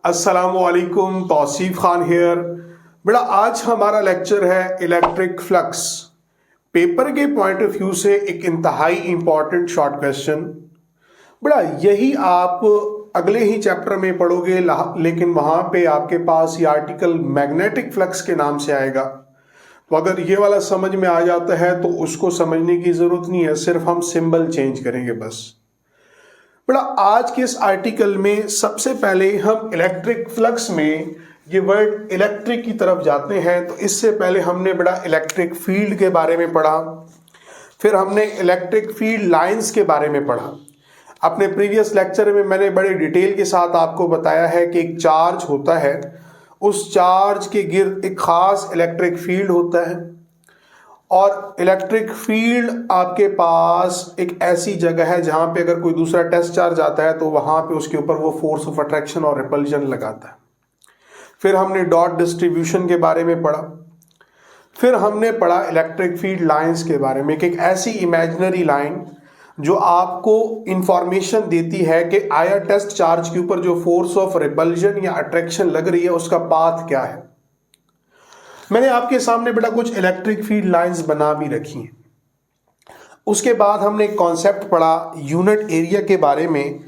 अस्सलामुअलैकुम, तौसीफ खान हियर। बेटा आज हमारा लेक्चर है इलेक्ट्रिक फ्लक्स। पेपर के पॉइंट ऑफ व्यू से एक इंतहाई इंपॉर्टेंट शॉर्ट क्वेश्चन। बेटा यही आप अगले ही चैप्टर में पढ़ोगे, लेकिन वहां पे आपके पास ये आर्टिकल मैग्नेटिक फ्लक्स के नाम से आएगा। तो अगर ये वाला समझ में आ जाता है तो उसको समझने की जरूरत नहीं है, सिर्फ हम सिंबल चेंज करेंगे बस। बेटा आज के इस आर्टिकल में सबसे पहले हम इलेक्ट्रिक फ्लक्स में ये वर्ड इलेक्ट्रिक की तरफ जाते हैं। तो इससे पहले हमने बेटा इलेक्ट्रिक फील्ड के बारे में पढ़ा, फिर हमने इलेक्ट्रिक फील्ड लाइंस के बारे में पढ़ा। अपने प्रीवियस लेक्चर में मैंने बड़े डिटेल के साथ आपको बताया है कि एक चार्ज होता है, उस चार्ज के गिर्द एक खास इलेक्ट्रिक फील्ड होता है, और इलेक्ट्रिक फील्ड आपके पास एक ऐसी जगह है जहां पे अगर कोई दूसरा टेस्ट चार्ज आता है तो वहां पे उसके ऊपर वो फोर्स ऑफ अट्रैक्शन और रिपल्जन लगाता है। फिर हमने डॉट डिस्ट्रीब्यूशन के बारे में पढ़ा, फिर हमने पढ़ा इलेक्ट्रिक फील्ड लाइंस के बारे में कि एक ऐसी इमेजिनरी लाइन जो आपको इंफॉर्मेशन देती है कि आया टेस्ट चार्ज के ऊपर जो फोर्स ऑफ रिपल्जन या अट्रैक्शन लग रही है उसका पाथ क्या है। मैंने आपके सामने बेटा कुछ इलेक्ट्रिक फील्ड लाइंस बना भी रखी हैं। उसके बाद हमने एक कॉन्सेप्ट पढ़ा यूनिट एरिया के बारे में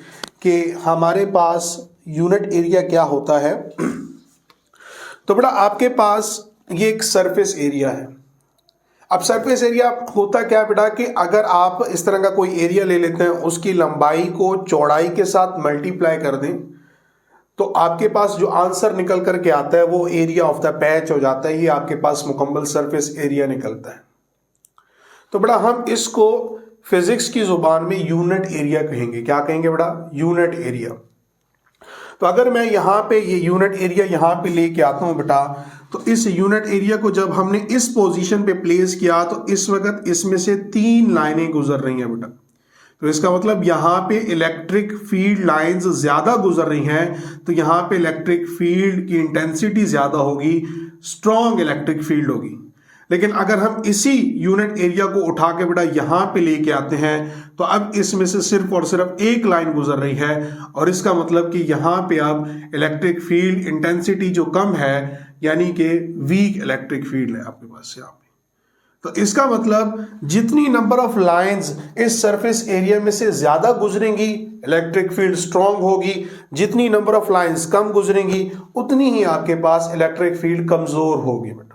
कि हमारे पास यूनिट एरिया क्या होता है। तो बेटा आपके पास ये एक सरफेस एरिया है। अब सरफेस एरिया होता क्या है बेटा कि अगर आप इस तरह का कोई एरिया ले लेते हैं, उसकी लंबाई को चौड़ाई के साथ मल्टीप्लाई कर दें तो आपके पास जो आंसर निकल करके आता है वो एरिया ऑफ द पैच हो जाता है। ये आपके पास मुकम्मल सरफेस एरिया निकलता है। तो बेटा हम इसको फिजिक्स की जुबान में यूनिट एरिया कहेंगे। क्या कहेंगे बेटा? Unit area. तो अगर मैं यहाँ पे ये यूनिट एरिया यहाँ पे लेके आता हूँ बेटा, तो इस यूनिट एरिया को जब हमने इस पोजीशन पे प्लेस किया तो इस वक्त इसमें से 3 लाइनें गुजर रही हैं बेटा। तो इसका मतलब यहाँ पे इलेक्ट्रिक फील्ड लाइंस ज्यादा गुजर रही हैं, तो यहाँ पे इलेक्ट्रिक फील्ड की इंटेंसिटी ज्यादा होगी, स्ट्रॉन्ग इलेक्ट्रिक फील्ड होगी। लेकिन अगर हम इसी यूनिट एरिया को उठा के बेटा यहाँ पे लेके आते हैं तो अब इसमें से सिर्फ और सिर्फ एक लाइन गुजर रही है, और इसका मतलब कि यहाँ पे अब इलेक्ट्रिक फील्ड इंटेंसिटी जो कम है, यानी कि वीक इलेक्ट्रिक फील्ड है आपके पास यहाँ पे। तो इसका मतलब जितनी नंबर ऑफ लाइंस इस सरफेस एरिया में से ज्यादा गुजरेंगी इलेक्ट्रिक फील्ड स्ट्रांग होगी, जितनी नंबर ऑफ लाइंस कम गुजरेंगी उतनी ही आपके पास इलेक्ट्रिक फील्ड कमजोर होगी बेटा।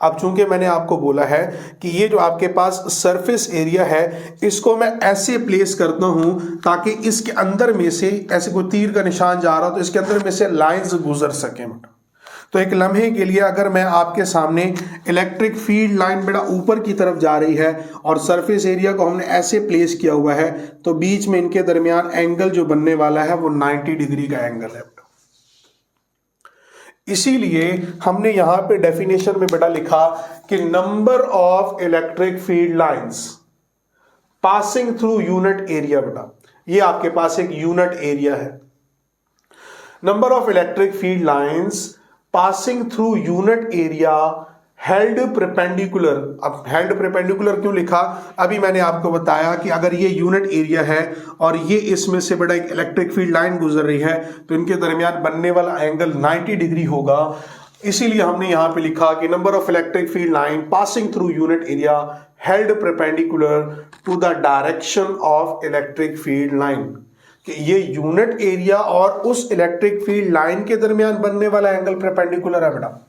अब चूंकि मैंने आपको बोला है कि ये जो आपके पास सरफेस एरिया है इसको मैं ऐसे प्लेस करता हूं ताकि इसके अंदर में से ऐसे कोई तीर का निशान जा रहा हो तो इसके अंदर में से लाइंस गुजर सके बेटा। तो एक लम्हे के लिए अगर मैं आपके सामने इलेक्ट्रिक फील्ड लाइन बेटा ऊपर की तरफ जा रही है और सरफेस एरिया को हमने ऐसे प्लेस किया हुआ है, तो बीच में इनके दरमियान एंगल जो बनने वाला है वो 90 डिग्री का एंगल है बेटा। इसीलिए हमने यहां पे डेफिनेशन में बेटा लिखा कि number of electric field lines passing through unit area बेटा, ये आपके पास एक यूनिट एरिया है। Number of electric field lines passing through unit area held perpendicular. अब हेल्ड परपेंडिकुलर क्यों लिखा? अभी मैंने आपको बताया कि अगर ये यूनिट एरिया है और ये इसमें से बड़ा एक इलेक्ट्रिक फील्ड लाइन गुजर रही है तो इनके दरमियान बनने वाला एंगल 90 डिग्री होगा। इसीलिए हमने यहां पे लिखा कि number of electric field line passing through unit area held perpendicular to the direction of electric field line, कि ये यूनिट एरिया और उस इलेक्ट्रिक फील्ड लाइन के दरमियान बनने वाला एंगल परपेंडिकुलर है बेटा।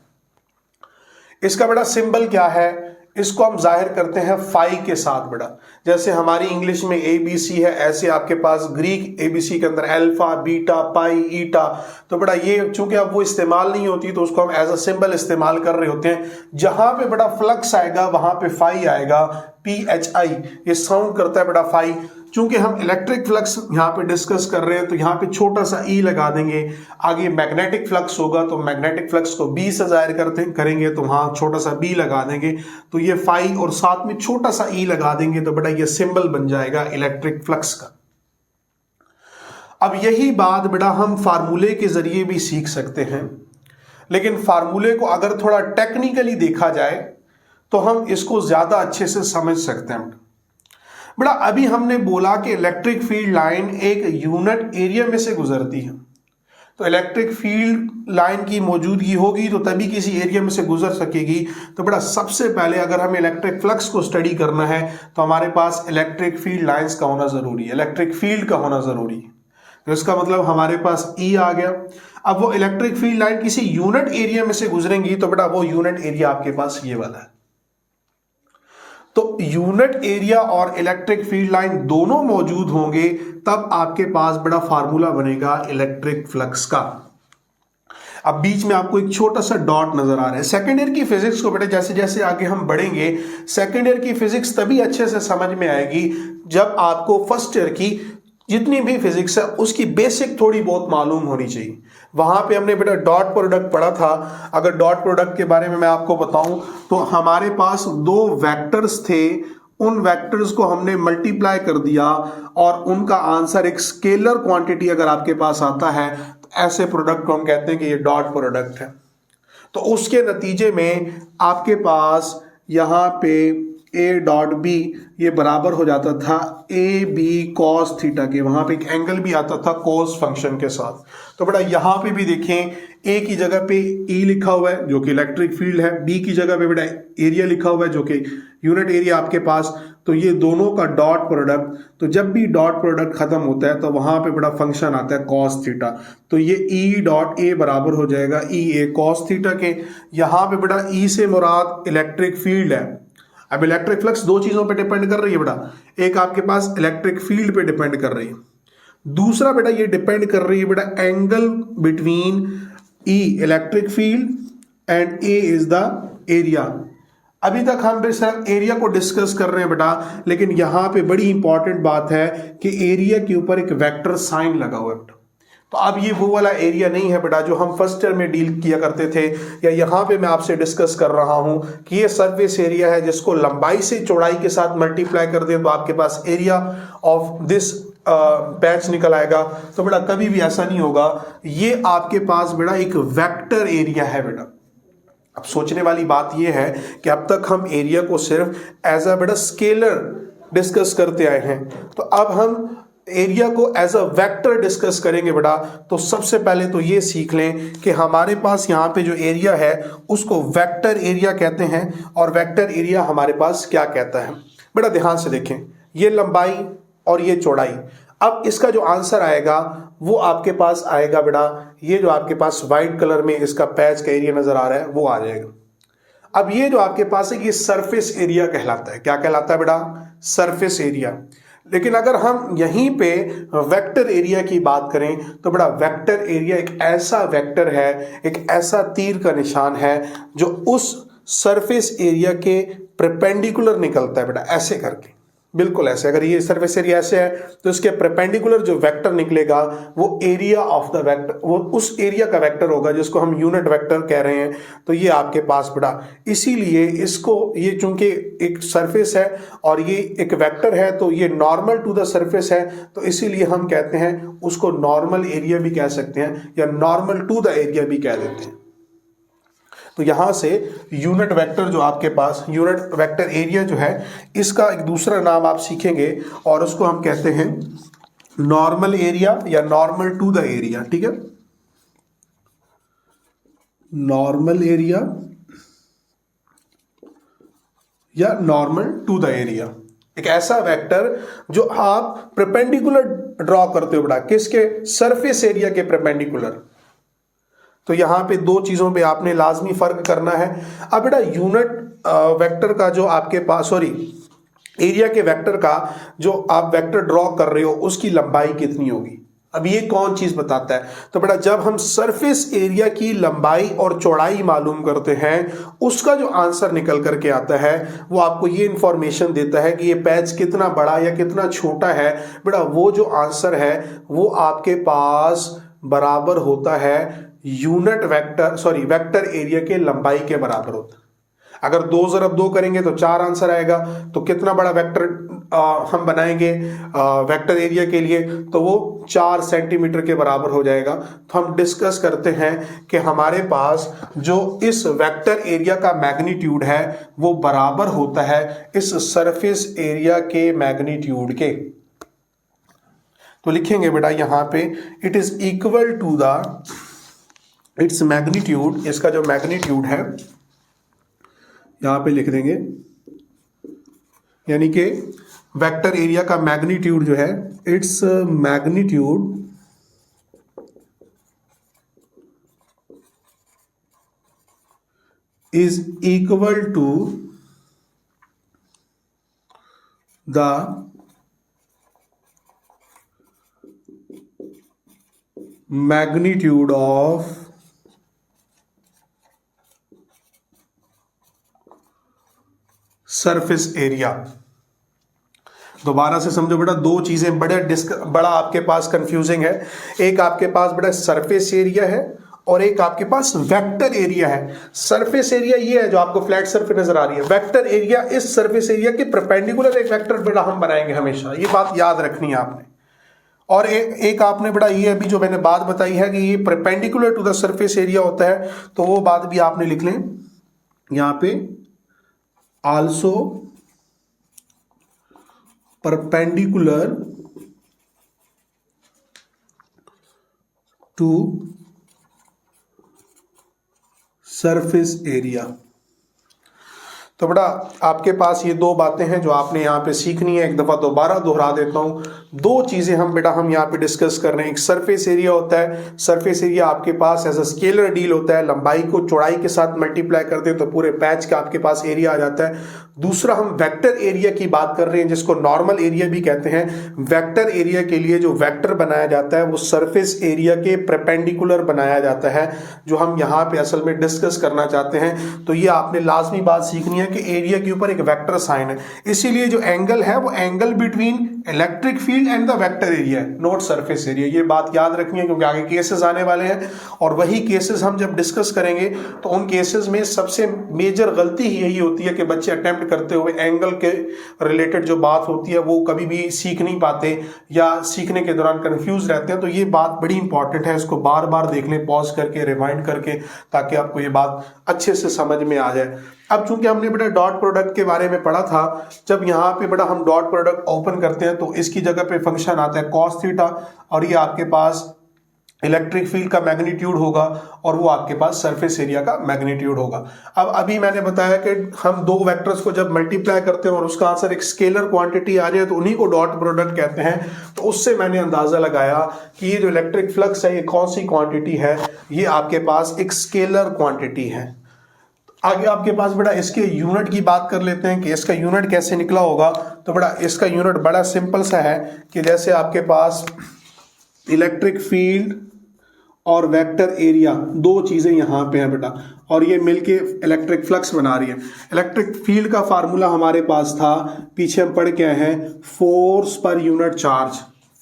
इसका बेटा सिंबल क्या है? इसको हम जाहिर करते हैं फाई के साथ बेटा। जैसे हमारी इंग्लिश में ABC है, ऐसे आपके पास ग्रीक ABC के अंदर अल्फा, बीटा, पाई, ईटा। तो बेटा ये चूंकि अब वो इस्तेमाल नहीं होती तो उसको हम एज अ सिंबल इस्तेमाल कर रहे होते हैं। जहां पे बेटा फ्लक्स आएगा वहां पे फाई आएगा, PHI, ये साउंड करता है बेटा फाई। चूंकि हम इलेक्ट्रिक फ्लक्स यहाँ पे डिस्कस कर रहे हैं तो यहाँ पे छोटा सा ई लगा देंगे। आगे मैग्नेटिक फ्लक्स होगा तो मैग्नेटिक फ्लक्स को बी से जाहिर करेंगे तो वहां छोटा सा बी लगा देंगे, तो ये फाई और साथ में छोटा सा ई लगा देंगे तो बेटा ये सिंबल बन जाएगा इलेक्ट्रिक फ्लक्स का। अब यही बात बेटा हम फार्मूले के जरिए भी सीख सकते हैं, लेकिन फार्मूले को अगर थोड़ा टेक्निकली देखा जाए तो हम इसको ज्यादा अच्छे से समझ सकते हैं। बेटा अभी हमने बोला कि इलेक्ट्रिक फील्ड लाइन एक यूनिट एरिया में से गुजरती है। तो इलेक्ट्रिक फील्ड लाइन की मौजूदगी होगी तो तभी किसी एरिया में से गुजर सकेगी। तो बेटा सबसे पहले अगर हमें इलेक्ट्रिक फ्लक्स को स्टडी करना है तो हमारे पास इलेक्ट्रिक फील्ड लाइंस का होना जरूरी है, इलेक्ट्रिक फील्ड का होना जरूरी है। तो इसका मतलब हमारे पास ई आ गया। अब वो इलेक्ट्रिक फील्ड लाइन किसी यूनिट एरिया में से गुजरेंगी तो बेटा वो यूनिट एरिया आपके पास ये वाला है। तो यूनिट एरिया और इलेक्ट्रिक फील्ड लाइन दोनों मौजूद होंगे तब आपके पास बड़ा फार्मूला बनेगा इलेक्ट्रिक फ्लक्स का। अब बीच में आपको एक छोटा सा डॉट नजर आ रहा है। सेकेंड ईयर की फिजिक्स को बेटा जैसे जैसे आगे हम बढ़ेंगे, सेकेंड ईयर की फिजिक्स तभी अच्छे से समझ में आएगी जब आपको फर्स्ट ईयर की जितनी भी फिजिक्स है उसकी बेसिक थोड़ी बहुत मालूम होनी चाहिए। वहां पे हमने बेटा डॉट प्रोडक्ट पढ़ा था। अगर डॉट प्रोडक्ट के बारे में मैं आपको बताऊं तो हमारे पास दो वेक्टर्स थे, उन वेक्टर्स को हमने मल्टीप्लाई कर दिया और उनका आंसर एक स्केलर क्वांटिटी अगर आपके पास आता है तो ऐसे प्रोडक्ट को हम कहते हैं कि ये डॉट प्रोडक्ट है। तो उसके नतीजे में आपके पास यहां पे ए डॉट बी ये बराबर हो जाता था ए बी कॉस थीटा के, वहां पे एक एंगल भी आता था कॉस फंक्शन के साथ। तो बेटा यहां पे भी देखें ए की जगह पे ई लिखा हुआ है जो कि इलेक्ट्रिक फील्ड है, बी की जगह पे बेटा एरिया लिखा हुआ है जो कि यूनिट एरिया आपके पास। तो ये दोनों का डॉट प्रोडक्ट, तो जब भी डॉट प्रोडक्ट खत्म होता है तो वहां पे बड़ा फंक्शन आता है कॉस थीटा। तो ये ई डॉट ए बराबर हो जाएगा ई ए कॉस थीटा के। यहां पे बेटा ई से मुराद इलेक्ट्रिक फील्ड है। अब इलेक्ट्रिक फ्लक्स दो चीजों पे डिपेंड कर रही है बेटा, एक आपके पास इलेक्ट्रिक फील्ड पे डिपेंड कर रही है, दूसरा बेटा ये डिपेंड कर रही है बेटा angle between E electric field and A is the area. अभी तक हम सिर्फ एरिया को डिस्कस कर रहे हैं बेटा, लेकिन यहां पे बड़ी इंपॉर्टेंट बात है कि एरिया के ऊपर एक वेक्टर साइन लगा हुआ है बेटा। तो अब ये वो वाला एरिया नहीं है बेटा जो हम फर्स्ट ईयर में डील किया करते थे, या यहाँ पे मैं आपसे डिस्कस कर रहा हूं कि ये सरफेस एरिया है जिसको लंबाई से चौड़ाई के साथ मल्टीप्लाई कर दें तो आपके पास एरिया ऑफ दिस पैच निकल आएगा। तो बेटा कभी भी ऐसा नहीं होगा, ये आपके पास बेटा एक वेक्टर एरिया है बेटा। अब सोचने वाली बात यह है कि अब तक हम एरिया को सिर्फ एज अ बेटा स्केलर डिस्कस करते आए हैं, तो अब हम एरिया को एज अ वेक्टर डिस्कस करेंगे बेटा। तो सबसे पहले तो ये सीख लें कि हमारे पास यहाँ पे जो एरिया है उसको वेक्टर एरिया कहते हैं, और वेक्टर एरिया हमारे पास क्या कहता है बेटा। ध्यान से देखें, ये लंबाई और ये चौड़ाई। अब इसका जो आंसर आएगा वो आपके पास आएगा बेटा, ये जो आपके पास व्हाइट कलर में इसका पैच का एरिया नजर आ रहा है वो आ जाएगा। अब ये जो आपके पास है ये सरफेस एरिया कहलाता है। क्या कहलाता है बेटा? Surface area. लेकिन अगर हम यहीं पे वेक्टर एरिया की बात करें तो बड़ा वेक्टर एरिया एक ऐसा वेक्टर है, एक ऐसा तीर का निशान है जो उस सरफेस एरिया के परपेंडिकुलर निकलता है बेटा, ऐसे करके, बिल्कुल ऐसे। अगर ये सरफेस एरिया ऐसे है तो इसके परपेंडिकुलर जो वेक्टर निकलेगा वो एरिया ऑफ द वेक्टर, वो उस एरिया का वेक्टर होगा जिसको हम यूनिट वेक्टर कह रहे हैं। तो ये आपके पास बेटा, इसीलिए इसको, ये चूंकि एक सरफेस है और ये एक वेक्टर है तो ये नॉर्मल टू द सरफेस है, तो इसीलिए हम कहते हैं उसको नॉर्मल एरिया भी कह सकते हैं या नॉर्मल टू द एरिया भी कह देते हैं। तो यहां से यूनिट वेक्टर जो आपके पास, यूनिट वेक्टर एरिया जो है, इसका एक दूसरा नाम आप सीखेंगे और उसको हम कहते हैं नॉर्मल एरिया या नॉर्मल टू द एरिया। ठीक है, नॉर्मल एरिया या नॉर्मल टू द एरिया, एक ऐसा वेक्टर जो आप परपेंडिकुलर ड्रॉ करते हो बेटा, किसके? सरफेस एरिया के परपेंडिकुलर। तो यहां पे दो चीजों पे आपने लाजमी फर्क करना है। अब बेटा यूनिट वेक्टर का जो आपके पास, एरिया के वेक्टर का जो आप वेक्टर ड्रॉ कर रहे हो उसकी लंबाई कितनी होगी, अब ये कौन चीज बताता है? तो बेटा जब हम सरफेस एरिया की लंबाई और चौड़ाई मालूम करते हैं उसका जो आंसर निकल करके आता है वो आपको ये इंफॉर्मेशन देता है कि ये पैच कितना बड़ा या कितना छोटा है। बेटा वो जो आंसर है वो आपके पास बराबर होता है यूनिट वेक्टर, वेक्टर एरिया के लंबाई के बराबर होता है। अगर 2 × 2 करेंगे तो 4 आंसर आएगा। तो कितना बड़ा वेक्टर हम बनाएंगे वेक्टर एरिया के लिए, तो वो 4 सेंटीमीटर के बराबर हो जाएगा। तो हम डिस्कस करते हैं कि हमारे पास जो इस वेक्टर एरिया का मैग्नीट्यूड है वो बराबर होता है इस सरफेस एरिया के मैग्नीट्यूड के। तो लिखेंगे बेटा यहां पे it is equal to the its magnitude, इसका जो मैग्नीट्यूड है यहां पे लिख देंगे, यानी कि वेक्टर एरिया का मैग्नीट्यूड जो है, its magnitude is equal to the magnitude of surface area। दोबारा से समझो बेटा, दो चीजें बड़ा आपके पास कंफ्यूजिंग है। एक आपके पास बेटा सरफेस एरिया है और एक आपके पास वेक्टर एरिया है। सरफेस एरिया ये है जो आपको फ्लैट सरफेस नजर आ रही है, वेक्टर एरिया इस सरफेस एरिया के परपेंडिकुलर एक वेक्टर बेटा हम बनाएंगे हमेशा, ये बात याद रखनी है आपने। और एक आपने बेटा ये अभी जो मैंने बात बताई है कि ये perpendicular to the surface area होता है, तो वो बात भी आपने लिख लें यहां पे, also perpendicular to surface area. तो बेटा आपके पास ये दो बातें हैं जो आपने यहाँ पे सीखनी है। एक दफा दोबारा दोहरा देता हूँ, दो चीजें हम यहाँ पे डिस्कस कर रहे हैं। एक सरफेस एरिया होता है, सरफेस एरिया आपके पास एज अ स्केलर डील होता है, लंबाई को चौड़ाई के साथ मल्टीप्लाई कर दे तो पूरे पैच का आपके पास एरिया आ जाता है। दूसरा हम वेक्टर एरिया की बात कर रहे हैं जिसको नॉर्मल एरिया भी कहते हैं। वेक्टर एरिया के लिए जो वेक्टर बनाया जाता है वो सरफेस एरिया के परपेंडिकुलर बनाया जाता है, जो हम यहाँ पे असल में डिस्कस करना चाहते हैं। तो ये आपने लाजमी बात सीखनी है कि एरिया के ऊपर एक वेक्टर साइन है, इसीलिए जो एंगल है वो angle between electric field and the vector area है, नॉट सरफेस एरिया। ये बात याद रखनी है क्योंकि आगे केसेस आने वाले हैं और वही केसेस हम जब डिस्कस करेंगे तो उन केसेस में सबसे मेजर गलती ही यही होती है कि बच्चे अटेम्प्ट करते हुए एंगल के रिलेटेड जो बात होती है वो कभी भी सीख नहीं पाते या सीखने के दौरान कंफ्यूज रहते हैं। तो ये बात बड़ी इंपॉर्टेंट है, इसको बार बार देख लें, पॉज करके, रिवाइंड करके, ताकि आपको ये बात अच्छे से समझ में आ जाए। अब चूंकि हमने बेटा डॉट प्रोडक्ट के बारे में पढ़ा था, जब यहाँ पे बेटा हम डॉट प्रोडक्ट ओपन करते हैं तो इसकी जगह पे फंक्शन आता है कॉस थीटा, और ये आपके पास इलेक्ट्रिक फील्ड का मैग्नीट्यूड होगा और वो आपके पास सरफेस एरिया का मैग्नीट्यूड होगा। अब अभी मैंने बताया कि हम दो वेक्टर्स को जब मल्टीप्लाई करते हैं और उसका आंसर एक स्केलर क्वांटिटी आ जाए तो उन्हीं को डॉट प्रोडक्ट कहते हैं। तो उससे मैंने अंदाजा लगाया कि ये जो इलेक्ट्रिक फ्लक्स है ये कौन सी क्वांटिटी है, ये आपके पास एक स्केलर क्वांटिटी है। आगे आपके पास बेटा इसके यूनिट की बात कर लेते हैं कि इसका यूनिट कैसे निकला होगा। तो बेटा इसका यूनिट बड़ा सिंपल सा है कि जैसे आपके पास इलेक्ट्रिक फील्ड और वेक्टर एरिया दो चीजें यहां पे हैं बेटा, और ये मिलके इलेक्ट्रिक फ्लक्स बना रही है। इलेक्ट्रिक फील्ड का फार्मूला हमारे पास था, पीछे हम पढ़ के आए हैं, force per unit charge,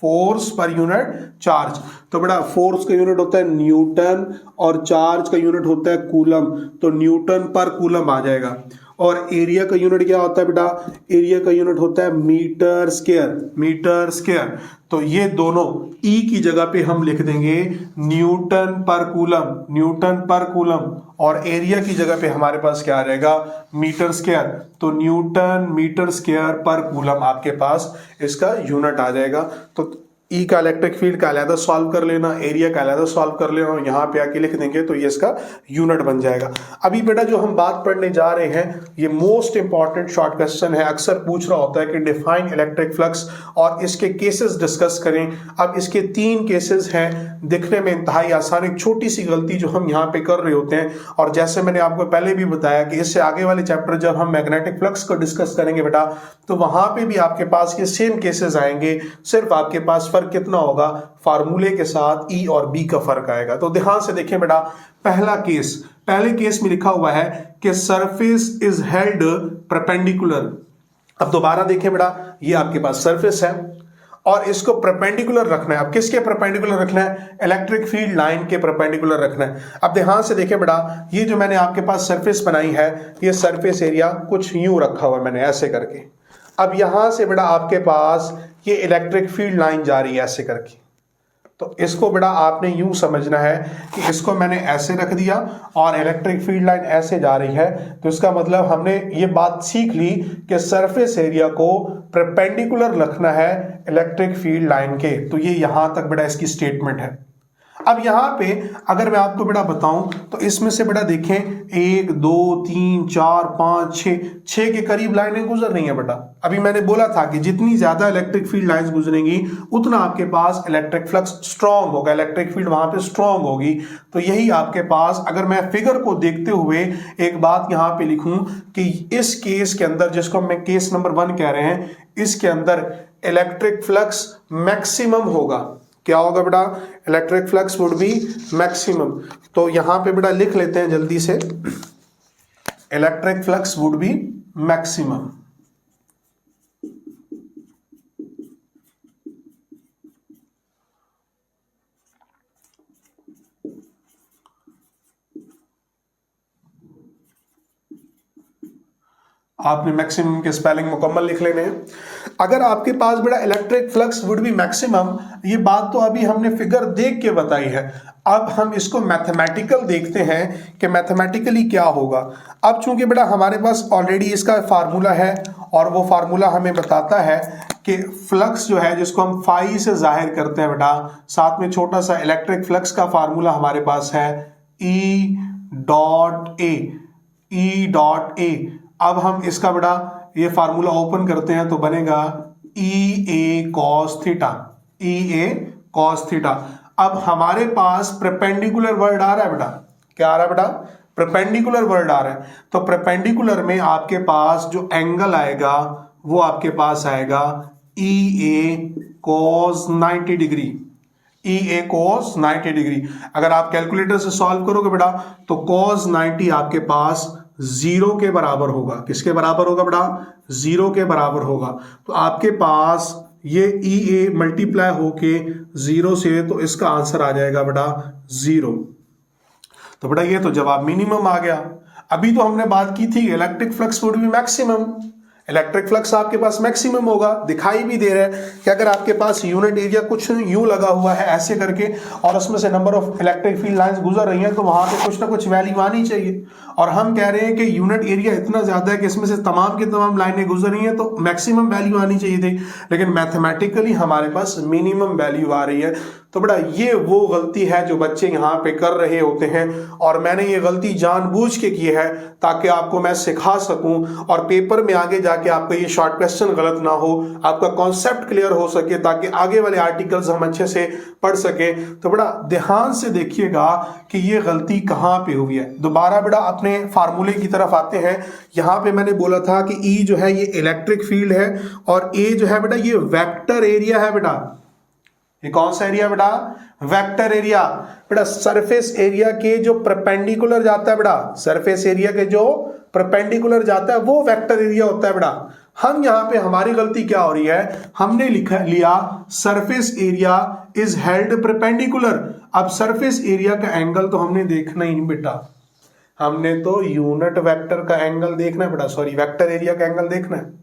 force per unit charge. तो बेटा फोर्स का यूनिट होता है न्यूटन और चार्ज का यूनिट होता है कूलम, तो न्यूटन पर कूलम आ जाएगा। और एरिया का यूनिट क्या होता है बेटा, एरिया का यूनिट होता है मीटर स्क्वायर, मीटर स्क्वायर। तो ये दोनों ई की जगह पे हम लिख देंगे न्यूटन पर कूलम, न्यूटन पर कूलम, और एरिया की जगह पे हमारे पास क्या आ जाएगा, मीटर स्क्वायर। तो न्यूटन मीटर स्क्वायर पर कूलम आपके पास इसका यूनिट आ जाएगा। तो ई का इलेक्ट्रिक फील्ड का अलग सॉल्व कर लेना, एरिया का अलग सॉल्व कर लेना, और यहाँ पे आके लिख देंगे तो ये इसका यूनिट बन जाएगा। अभी बेटा जो हम बात पढ़ने जा रहे हैं ये मोस्ट इंपॉर्टेंट शॉर्ट क्वेश्चन है, अक्सर पूछ रहा होता है कि डिफाइन इलेक्ट्रिक फ्लक्स, और इसके केसेस डिस्कस करें। अब इसके 3 केसेस हैं, दिखने में इंतहाई आसान, एक छोटी सी गलती जो हम यहाँ पे कर रहे होते हैं। और जैसे मैंने आपको पहले भी बताया कि इससे आगे वाले चैप्टर जब हम मैग्नेटिक फ्लक्स को डिस्कस करेंगे बेटा, तो वहां पे भी आपके पास ये सेम केसेस आएंगे, सिर्फ आपके पास कितना होगा, फार्मूले के साथ ई और बी का फर्क आएगा। तो ध्यान से देखें बेटा, पहला केस, पहले केस में लिखा हुआ है कि सरफेस इज हेल्ड परपेंडिकुलर। अब दोबारा देखें बेटा, ये आपके पास सरफेस है और इसको परपेंडिकुलर रखना है। अब किसके परपेंडिकुलर रखना है, इलेक्ट्रिक फील्ड लाइन के परपेंडिकुलर रखना है। अब ध्यान से देखें बेटा, ये जो मैंने आपके पास सरफेस बनाई है, ये सरफेस एरिया कुछ यूं रखा हुआ है मैंने ऐसे करके। अब यहां से बेटा आपके पास ये इलेक्ट्रिक फील्ड लाइन जा रही है ऐसे करके, तो इसको बेटा आपने यूं समझना है कि इसको मैंने ऐसे रख दिया और इलेक्ट्रिक फील्ड लाइन ऐसे जा रही है, तो इसका मतलब हमने ये बात सीख ली कि सरफेस एरिया को परपेंडिकुलर रखना है इलेक्ट्रिक फील्ड लाइन के। तो ये यहां तक बेटा इसकी स्टेटमेंट है। अब यहां पे अगर मैं आपको बेटा बताऊं तो इसमें से बेटा देखें 1 2 3 4 5 6 के करीब लाइनें गुजर रही हैं बेटा। अभी मैंने बोला था कि जितनी ज्यादा इलेक्ट्रिक फील्ड लाइंस गुजरेंगी उतना आपके पास इलेक्ट्रिक फ्लक्स स्ट्रांग होगा, इलेक्ट्रिक फील्ड वहां पे स्ट्रांग होगी। तो यही आपके पास, अगर मैं फिगर को देखते हुए एक बात यहां पे लिखूं कि इस केस के अंदर, जिसको मैं केस नंबर 1 कह रहे हैं, इसके अंदर इलेक्ट्रिक फ्लक्स मैक्सिमम होगा। क्या होगा बेटा? Electric flux would be maximum. तो यहां पे बेटा लिख लेते हैं जल्दी से, electric flux would be maximum. आपने मैक्सिमम के स्पेलिंग मुकम्मल लिख लेने हैं। अगर आपके पास बेटा electric flux would be maximum, ये बात तो अभी हमने फिगर देख के बताई है। अब हम इसको मैथमेटिकल देखते हैं कि मैथमेटिकली क्या होगा। अब चूंकि बेटा हमारे पास ऑलरेडी इसका फार्मूला है और वो फार्मूला हमें बताता है कि फ्लक्स जो है, जिसको हम फाई से जाहिर करते हैं बेटा, साथ में छोटा सा इलेक्ट्रिक फ्लक्स का फार्मूला हमारे पास है ई डॉट ए। अब हम इसका बेटा ये फार्मूला ओपन करते हैं तो बनेगा ई ए कॉस थीटा। अब हमारे पास परपेंडिकुलर वर्ड आ रहा है बेटा। क्या आ रहा है बेटा? परपेंडिकुलर वर्ड आ रहा है। तो परपेंडिकुलर में आपके पास जो एंगल आएगा वो आपके पास आएगा ई ए कॉस 90 डिग्री। ई ए कॉस 90 डिग्री। अगर आप कैलकुलेटर से सॉल्व करोगे बेटा तो कॉस 90 आपके पास 0 के बराबर होगा। किसके बराबर होगा बेटा? 0 के बराबर होगा। तो आपके पास ये ई ए मल्टीप्लाई होके 0 से, तो इसका आंसर आ जाएगा बेटा 0। तो बेटा ये तो जवाब मिनिमम आ गया। अभी तो हमने बात की थी electric flux would be maximum. Electric flux आपके पास मैक्सिमम होगा। दिखाई भी दे रहा है कि अगर आपके पास यूनिट एरिया कुछ यूं लगा हुआ है ऐसे करके और उसमें से number of electric field lines गुजर रही हैं, तो वहां पे कुछ ना कुछ वैल्यू आनी चाहिए। और हम कह रहे हैं कि यूनिट एरिया इतना ज्यादा है कि इसमें से तमाम की तमाम लाइनें गुजर रही हैं, तो मैक्सिमम वैल्यू आनी चाहिए थी। लेकिन मैथमेटिकली हमारे पास मिनिमम वैल्यू आ रही है। तो बेटा ये वो गलती है जो बच्चे यहाँ पे कर रहे होते हैं, और मैंने ये गलती जानबूझ के की है ताकि आपको मैं सिखा सकूं और पेपर में आगे जाके आपका ये शॉर्ट क्वेश्चन गलत ना हो, आपका कॉन्सेप्ट क्लियर हो सके, ताकि आगे वाले आर्टिकल्स हम अच्छे से पढ़ सके। तो बेटा ध्यान से देखिएगा कि ये गलती कहाँ पे हुई है। दोबारा बेटा अपने फार्मूले की तरफ आते हैं। यहाँ पे मैंने बोला था कि ई जो है ये इलेक्ट्रिक फील्ड है और ए जो है बेटा ये वेक्टर एरिया है। बेटा ये कौन सा एरिया बेटा? Vector area. बेटा सरफेस एरिया के जो परपेंडिकुलर जाता है बेटा, सरफेस एरिया के जो परपेंडिकुलर जाता है वो वेक्टर एरिया होता है बेटा। हम यहाँ पे हमारी गलती क्या हो रही है, हमने लिया surface area is held perpendicular. अब सरफेस एरिया का एंगल तो हमने देखना ही नहीं बेटा, हमने तो यूनिट वेक्टर का एंगल देखना है बेटा, सॉरी वेक्टर एरिया का एंगल देखना है।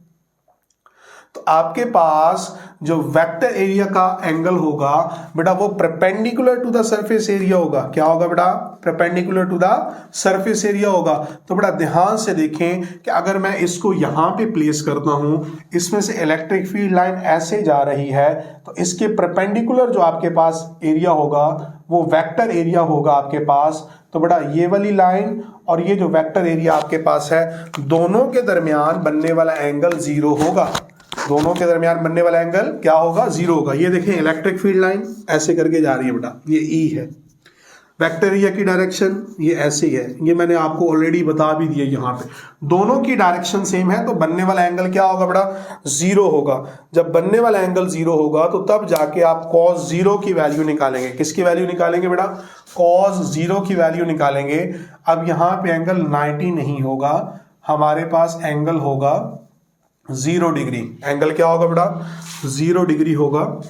तो आपके पास जो वेक्टर एरिया का एंगल होगा बेटा वो perpendicular to the surface area होगा। क्या होगा बेटा? Perpendicular to the surface area होगा। तो बेटा ध्यान से देखें कि अगर मैं इसको यहां पे प्लेस करता हूं, इसमें से इलेक्ट्रिक फील्ड लाइन ऐसे जा रही है, तो इसके परपेंडिकुलर जो आपके पास एरिया होगा वो वेक्टर एरिया होगा आपके पास। तो बेटा ये वाली लाइन और ये जो वेक्टर एरिया आपके पास है, दोनों के दरमियान बनने वाला एंगल 0 होगा। दोनों के दरमियान बनने वाला एंगल क्या होगा? 0 होगा। ये देखें इलेक्ट्रिक फील्ड लाइन ऐसे करके जा रही है बेटा, ये ई है। वेक्टर एरिया की डायरेक्शन ये ऐसे ही है, ये मैंने आपको ऑलरेडी बता भी दिया। यहाँ पे दोनों की डायरेक्शन सेम है, तो बनने वाला एंगल क्या होगा बेटा? 0 होगा। जब बनने वाला एंगल 0 होगा तो तब जाके आप cos 0 की वैल्यू निकालेंगे। किसकी वैल्यू निकालेंगे बेटा? cos 0 की वैल्यू निकालेंगे। अब यहाँ पे एंगल 90 नहीं होगा, हमारे पास एंगल होगा 0 डिग्री। एंगल क्या होगा बेटा? 0 डिग्री होगा।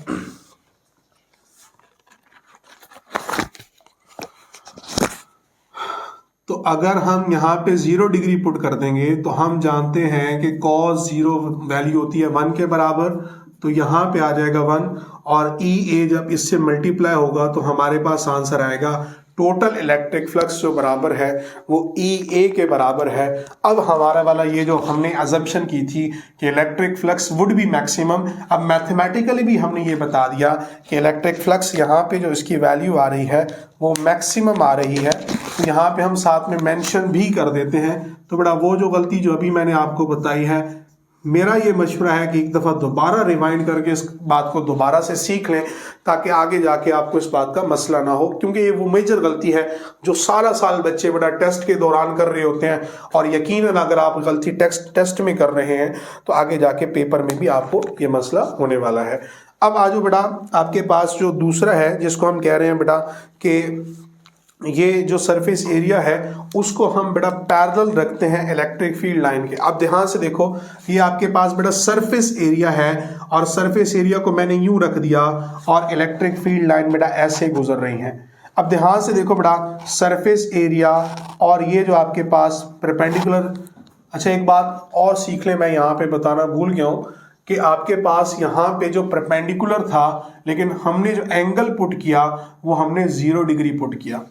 तो अगर हम यहाँ पे 0 डिग्री पुट कर देंगे तो हम जानते हैं कि cos 0 वैल्यू होती है 1 के बराबर। तो यहाँ पे आ जाएगा 1 और ई ए जब इससे मल्टीप्लाई होगा तो हमारे पास आंसर आएगा टोटल इलेक्ट्रिक फ्लक्स जो बराबर है वो ई ए के बराबर है। अब हमारा वाला ये जो हमने अजम्पशन की थी कि electric flux would be maximum, अब मैथमेटिकली भी हमने ये बता दिया कि इलेक्ट्रिक फ्लक्स यहाँ पे जो इसकी वैल्यू आ रही है वो मैक्सिमम आ रही है। तो यहाँ पे हम साथ में मेंशन भी कर देते हैं। तो बड़ा वो जो गलती जो अभी मैंने आपको बताई है, मेरा ये मशवरा है कि एक दफ़ा दोबारा रिवाइंड करके इस बात को दोबारा से सीख लें ताकि आगे जाके आपको इस बात का मसला ना हो, क्योंकि ये वो मेजर गलती है जो सारा साल बच्चे बड़ा टेस्ट के दौरान कर रहे होते हैं। और यकीनन अगर आप गलती टेस्ट में कर रहे हैं तो आगे जाके पेपर में भी आपको ये मसला होने वाला है। अब आजो बेटा आपके पास जो दूसरा है जिसको हम कह रहे हैं बेटा कि ये जो सरफेस एरिया है उसको हम बेटा पैरेलल रखते हैं इलेक्ट्रिक फील्ड लाइन के। अब ध्यान से देखो, ये आपके पास बेटा सरफेस एरिया है और सरफेस एरिया को मैंने यूं रख दिया और इलेक्ट्रिक फील्ड लाइन बेटा ऐसे गुजर रही है। अब ध्यान से देखो बेटा, सरफेस एरिया और ये जो आपके पास परपेंडिकुलर, अच्छा एक बात और सीख लें, मैं यहाँ पे बताना भूल गया हूँ कि आपके पास यहाँ पे जो परपेंडिकुलर था लेकिन हमने जो एंगल पुट किया वो हमने 0 डिग्री पुट किया।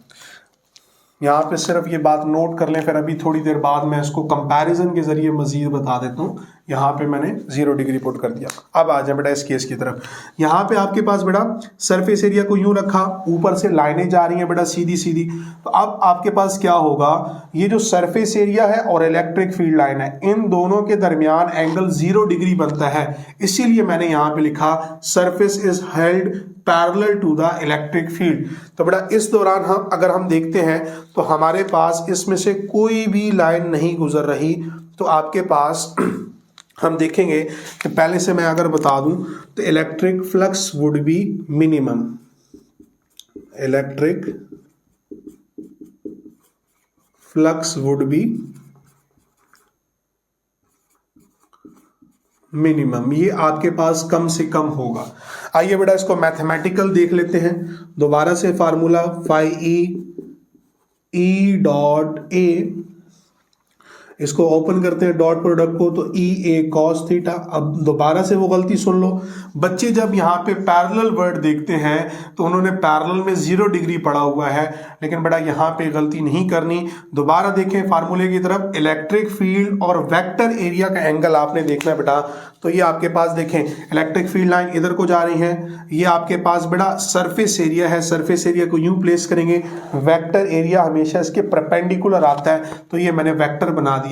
यहाँ पे सिर्फ ये बात नोट कर लें, फिर अभी थोड़ी देर बाद मैं इसको कंपैरिजन के जरिए मजीद बता देता हूँ। यहाँ पे मैंने 0 डिग्री पुट कर दिया। अब आ जाए बेटा इस केस की तरफ। यहाँ पे आपके पास बेटा सरफेस एरिया को यूं रखा, ऊपर से लाइनें जा रही हैं बेटा सीधी सीधी। तो अब आपके पास क्या होगा, ये जो सरफेस एरिया है और इलेक्ट्रिक फील्ड लाइन है इन दोनों के दरमियान एंगल 0 डिग्री बनता है। इसीलिए मैंने यहाँ पे लिखा surface is held parallel to the electric field. तो बेटा इस दौरान हम देखते हैं तो हमारे पास इसमें से कोई भी लाइन नहीं गुजर रही। तो आपके पास हम देखेंगे कि पहले से मैं अगर बता दूं तो electric flux would be minimum, electric flux would be minimum, ये आपके पास कम से कम होगा। आइए बेटा इसको मैथमेटिकल देख लेते हैं। दोबारा से formula phi E dot A, इसको ओपन करते हैं डॉट प्रोडक्ट को, तो ई ए कॉस थीटा। अब दोबारा से वो गलती सुन लो, बच्चे जब यहाँ पे पैरेलल वर्ड देखते हैं तो उन्होंने पैरेलल में 0 डिग्री पढ़ा हुआ है, लेकिन बेटा यहाँ पे गलती नहीं करनी। दोबारा देखें फार्मूले की तरफ, इलेक्ट्रिक फील्ड और वेक्टर एरिया का एंगल आपने देखना है बेटा। तो ये आपके पास देखें इलेक्ट्रिक फील्ड लाइन इधर को जा रही है, ये आपके पास बेटा सरफेस एरिया है, सरफेस एरिया को यूं प्लेस करेंगे, वेक्टर एरिया हमेशा इसके परपेंडिकुलर आता है तो ये मैंने वेक्टर बना दिया।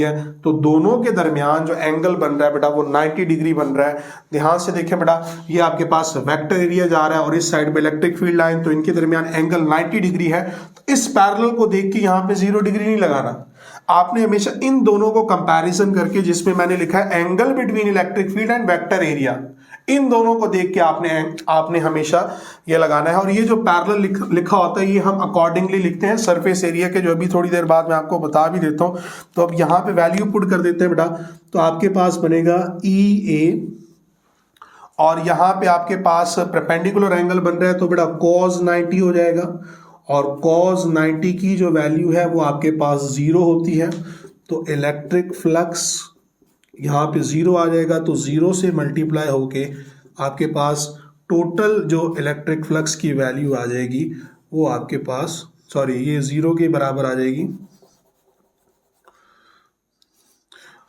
तो दोनों के दरमियान जो एंगल बन रहा है बेटा वो 90 डिग्री बन रहा है। ध्यान से देखें बेटा, ये आपके पास वेक्टर एरिया जा रहा है और इस साइड पे इलेक्ट्रिक फील्ड लाइन, तो इनके दरमियान एंगल 90 डिग्री है। तो इस पैरेलल को देख के यहाँ पे 0 डिग्री नहीं लगाना, आपने हमेशा इन दोनों को कंपैरिजन करके, जिसमें मैंने लिखा है angle between electric field and vector area, इन दोनों को देख के आपने हमेशा ये लगाना है। और ये जो पैरेलल लिखा होता है ये हम अकॉर्डिंगली लिखते हैं सरफेस एरिया के, जो अभी थोड़ी देर बाद मैं आपको बता भी देता हूं। तो अब यहाँ पे वैल्यू पुट कर देते हैं बेटा, तो आपके पास बनेगा ई ए और यहाँ पे आपके पास परपेंडिकुलर एंगल बन रहा है तो बेटा cos 90 हो जाएगा और cos 90 की जो वैल्यू है वो आपके पास 0 होती है। तो इलेक्ट्रिक फ्लक्स यहाँ पे 0 आ जाएगा, तो 0 से मल्टीप्लाई होके आपके पास टोटल जो इलेक्ट्रिक फ्लक्स की वैल्यू आ जाएगी वो आपके पास, सॉरी ये 0 के बराबर आ जाएगी।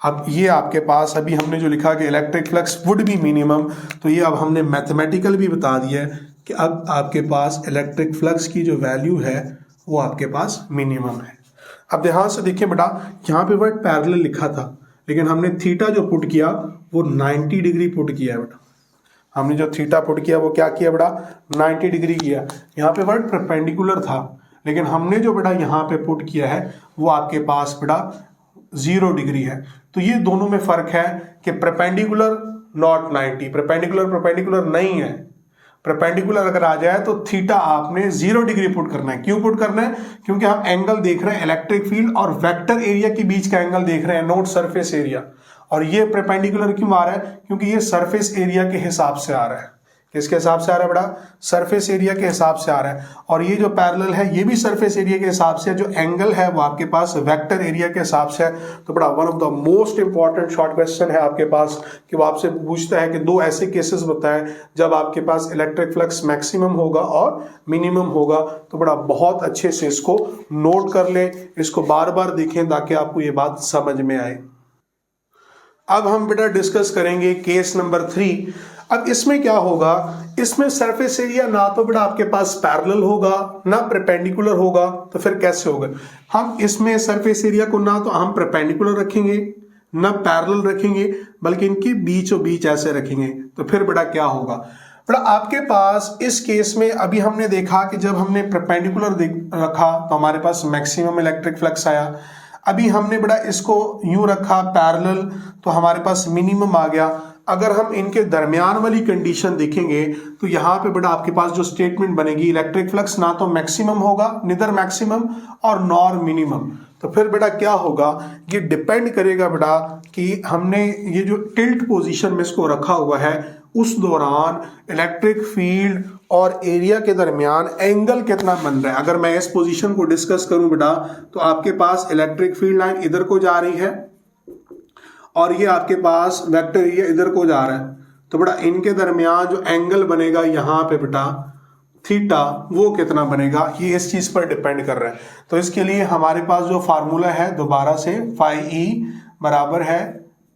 अब ये आपके पास अभी हमने जो लिखा कि electric flux would be minimum, तो ये अब हमने मैथमेटिकल भी बता दिया है कि अब आपके पास इलेक्ट्रिक फ्लक्स की जो वैल्यू है वो आपके पास मिनिमम है। अब ध्यान से देखिए बेटा, यहाँ पे वर्ड पैरेलल लिखा था लेकिन हमने थीटा जो पुट किया वो 90 डिग्री पुट किया है बेटा। हमने जो थीटा पुट किया वो क्या किया बेटा, 90 डिग्री किया। यहाँ पे वर्ड परपेंडिकुलर था लेकिन हमने जो बेटा यहाँ पे पुट किया है वो आपके पास बेटा 0 डिग्री है। तो ये दोनों में फर्क है कि परपेंडिकुलर नॉट 90, परपेंडिकुलर नहीं है। परपेंडिकुलर अगर आ जाए तो थीटा आपने 0 डिग्री पुट करना है। क्यों पुट करना है, क्योंकि हम एंगल देख रहे हैं इलेक्ट्रिक फील्ड और वेक्टर एरिया के बीच का एंगल देख रहे हैं, नोट सरफेस एरिया। और ये परपेंडिकुलर क्यों आ रहा है, क्योंकि ये सरफेस एरिया के हिसाब से आ रहा है। किसके हिसाब से आ रहा है बेटा? सरफेस एरिया के हिसाब से आ रहा है। और ये जो पैरेलल है ये भी सरफेस एरिया के हिसाब से, जो एंगल है वो आपके पास वेक्टर एरिया के हिसाब से है। तो बेटा one of the most important short question है आपके पास कि वो आपसे पूछता है कि दो ऐसे केसेस बताएं जब आपके पास इलेक्ट्रिक फ्लक्स मैक्सिमम होगा और मिनिमम होगा। तो बड़ा बहुत अच्छे से इसको नोट कर लें, इसको बार बार देखें ताकि आपको ये बात समझ में आए। अब हम बेटा डिस्कस करेंगे केस नंबर 3। अब इसमें क्या होगा, इसमें सरफेस एरिया ना तो बेटा आपके पास पैरेलल होगा ना परपेंडिकुलर होगा, तो फिर कैसे होगा? हम इसमें सरफेस एरिया को ना तो हम परपेंडिकुलर रखेंगे ना पैरेलल रखेंगे, बल्कि इनके बीचों बीच ऐसे रखेंगे। तो फिर बेटा क्या होगा? बेटा आपके पास इस केस में अभी हमने देखा कि जब हमने परपेंडिकुलर रखा तो हमारे पास मैक्सिमम इलेक्ट्रिक फ्लक्स आया। अभी हमने बेटा इसको यूं रखा पैरेलल तो हमारे पास मिनिमम आ गया। अगर हम इनके दरमियान वाली कंडीशन देखेंगे तो यहाँ पे बेटा आपके पास जो स्टेटमेंट बनेगी, इलेक्ट्रिक फ्लक्स ना तो मैक्सिमम होगा, निदर मैक्सिमम और नॉर मिनिमम। तो फिर बेटा क्या होगा, ये डिपेंड करेगा बेटा कि हमने ये जो टिल्ट पोजीशन में इसको रखा हुआ है उस दौरान इलेक्ट्रिक फील्ड और एरिया के दरमियान एंगल कितना बन रहा है। अगर मैं इस पोजीशन को डिस्कस करूं बेटा तो आपके पास इलेक्ट्रिक फील्ड लाइन इधर को जा रही है और ये आपके पास वेक्टर एरिया इधर को जा रहा है। तो बेटा इनके दरमियान जो एंगल बनेगा यहाँ पे बेटा थीटा, वो कितना बनेगा, ये इस चीज पर डिपेंड कर रहा है। तो इसके लिए हमारे पास जो फार्मूला है दोबारा से फाई ई बराबर है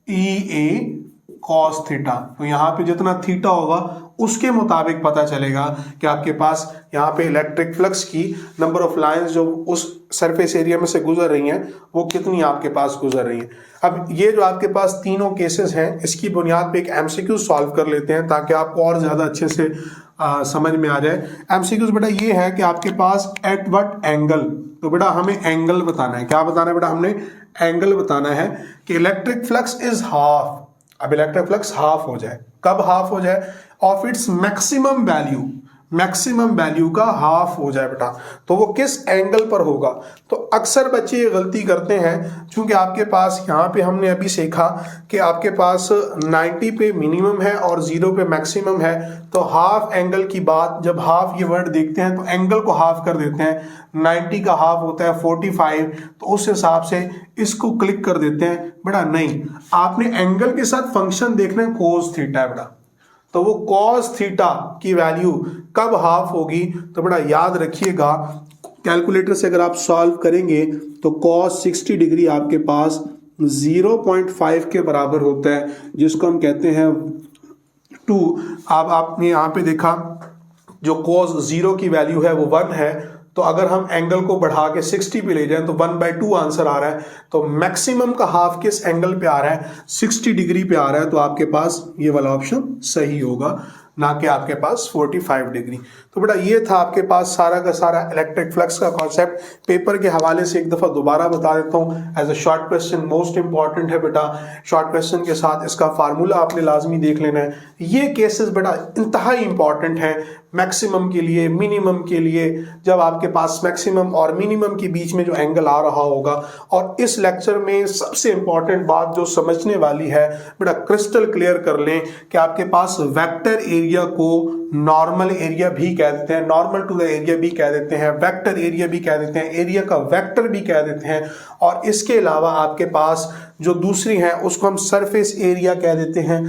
ई ए कॉस थीटा। तो यहाँ पे जितना थीटा होगा उसके मुताबिक पता चलेगा कि आपके पास यहाँ पे इलेक्ट्रिक फ्लक्स की नंबर ऑफ लाइंस जो उस सरफेस एरिया में से गुजर रही हैं वो कितनी आपके पास गुजर रही हैं। अब ये जो आपके पास तीनों केसेस हैं इसकी बुनियाद पे एक एमसीक्यू सॉल्व कर लेते हैं ताकि आपको और ज्यादा अच्छे से समझ में आ जाए। एमसीक्यूज बेटा ये है कि आपके पास एट व्हाट एंगल, तो बेटा हमें एंगल बताना है। क्या बताना है बेटा? हमने एंगल बताना है कि इलेक्ट्रिक फ्लक्स इज हाफ। अब इलेक्ट्रिक फ्लक्स हाफ हो जाए, कब हाफ हो जाए? Of its maximum value, maximum value का हाफ हो जाए बेटा। तो वो किस एंगल पर होगा? तो अक्सर बच्चे ये गलती करते हैं, क्योंकि आपके पास यहाँ पे हमने अभी सीखा कि आपके पास 90 पे मिनिमम है और 0 पे मैक्सिमम है। तो हाफ एंगल की बात, जब हाफ ये वर्ड देखते हैं तो एंगल को हाफ कर देते हैं। 90 का हाफ होता है 45, तो उस हिसाब से इसको क्लिक कर देते हैं। बेटा नहीं, आपने एंगल के साथ फंक्शन देखना है, कोस थीटा बेटा। तो वो कॉस थीटा की वैल्यू कब हाफ होगी? तो बड़ा याद रखिएगा, कैलकुलेटर से अगर आप सॉल्व करेंगे तो कॉस 60 डिग्री आपके पास 0.5 के बराबर होता है, जिसको हम कहते हैं 2। अब आपने यहाँ पे देखा जो कॉस 0 की वैल्यू है वो 1 है, तो अगर हम एंगल को बढ़ा के 60 पे ले जाएं तो 1/2 आंसर आ रहा है। तो मैक्सिमम का हाफ किस एंगल पे आ रहा है? 60 डिग्री पे आ रहा है। तो आपके पास ये वाला ऑप्शन सही होगा, ना कि आपके पास 45 डिग्री। तो बेटा ये था आपके पास सारा का सारा इलेक्ट्रिक फ्लक्स का कॉन्सेप्ट। पेपर के हवाले से एक दफा दोबारा बता देता हूँ, as a short question most important है बेटा। शॉर्ट क्वेश्चन के साथ इसका फार्मूला आपने लाजमी देख लेना है। ये केसेस बेटा इंतहाई इंपॉर्टेंट है मैक्सिमम के लिए, मिनिमम के लिए, जब आपके पास मैक्सिमम और मिनिमम के बीच में जो एंगल आ रहा होगा। और इस लेक्चर में सबसे इंपॉर्टेंट बात जो समझने वाली है बेटा, क्रिस्टल क्लियर कर लें कि आपके पास वेक्टर एरिया को नॉर्मल एरिया भी कह देते हैं, नॉर्मल टू द एरिया भी कह देते हैं, वेक्टर एरिया भी कह देते हैं, एरिया का वेक्टर भी कह देते हैं। और इसके अलावा आपके पास जो दूसरी है उसको हम सरफेस एरिया कह देते हैं।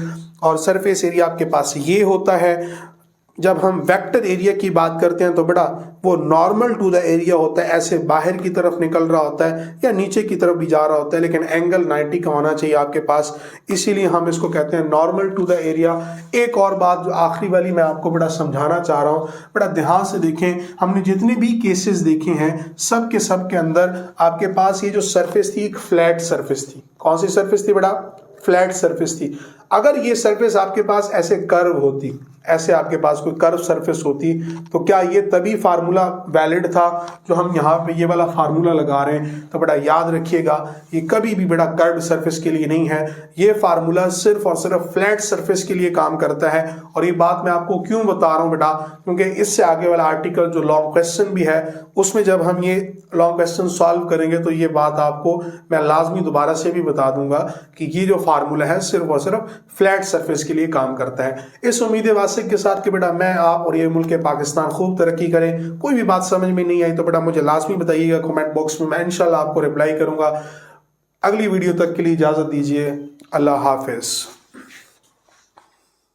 और सरफेस एरिया आपके पास ये होता है। जब हम वेक्टर एरिया की बात करते हैं तो बेटा वो नॉर्मल टू द एरिया होता है, ऐसे बाहर की तरफ निकल रहा होता है या नीचे की तरफ भी जा रहा होता है, लेकिन एंगल 90 का होना चाहिए आपके पास, इसीलिए हम इसको कहते हैं नॉर्मल टू द एरिया। एक और बात जो आखिरी वाली मैं आपको बेटा समझाना चाह रहा हूँ, बेटा ध्यान से देखें, हमने जितने भी केसेस देखे हैं सब के अंदर आपके पास ये जो सरफेस थी एक फ्लैट सरफेस थी। कौन सी सरफेस थी बेटा? फ्लैट सरफेस थी। अगर ये सरफेस आपके पास ऐसे कर्व होती, ऐसे आपके पास कोई कर्व सरफेस होती, तो क्या ये तभी फार्मूला वैलिड था जो हम यहाँ पे ये वाला फार्मूला लगा रहे हैं? तो बेटा याद रखिएगा, ये कभी भी बेटा कर्व सरफेस के लिए नहीं है। ये फार्मूला सिर्फ और सिर्फ फ्लैट सरफेस के लिए काम करता है। और ये बात मैं आपको क्यों बता रहा हूँ बेटा, क्योंकि इससे आगे वाला आर्टिकल जो लॉन्ग क्वेश्चन भी है उसमें जब हम ये लॉन्ग क्वेश्चन सॉल्व करेंगे तो ये बात आपको मैं लाजमी दोबारा से भी बता दूंगा कि ये जो फार्मूला है, सिर्फ और सिर्फ फ्लैट सरफेस के लिए काम करता है। इस उम्मीद वासिक के साथ कि बेटा मैं, आप और ये मुल्क पाकिस्तान खूब तरक्की करें। कोई भी बात समझ में नहीं आई तो बेटा मुझे लाजमी बताइएगा कमेंट बॉक्स में, मैं इंशाल्लाह आपको रिप्लाई करूंगा। अगली वीडियो तक के लिए इजाजत दीजिए। अल्लाह हाफिज।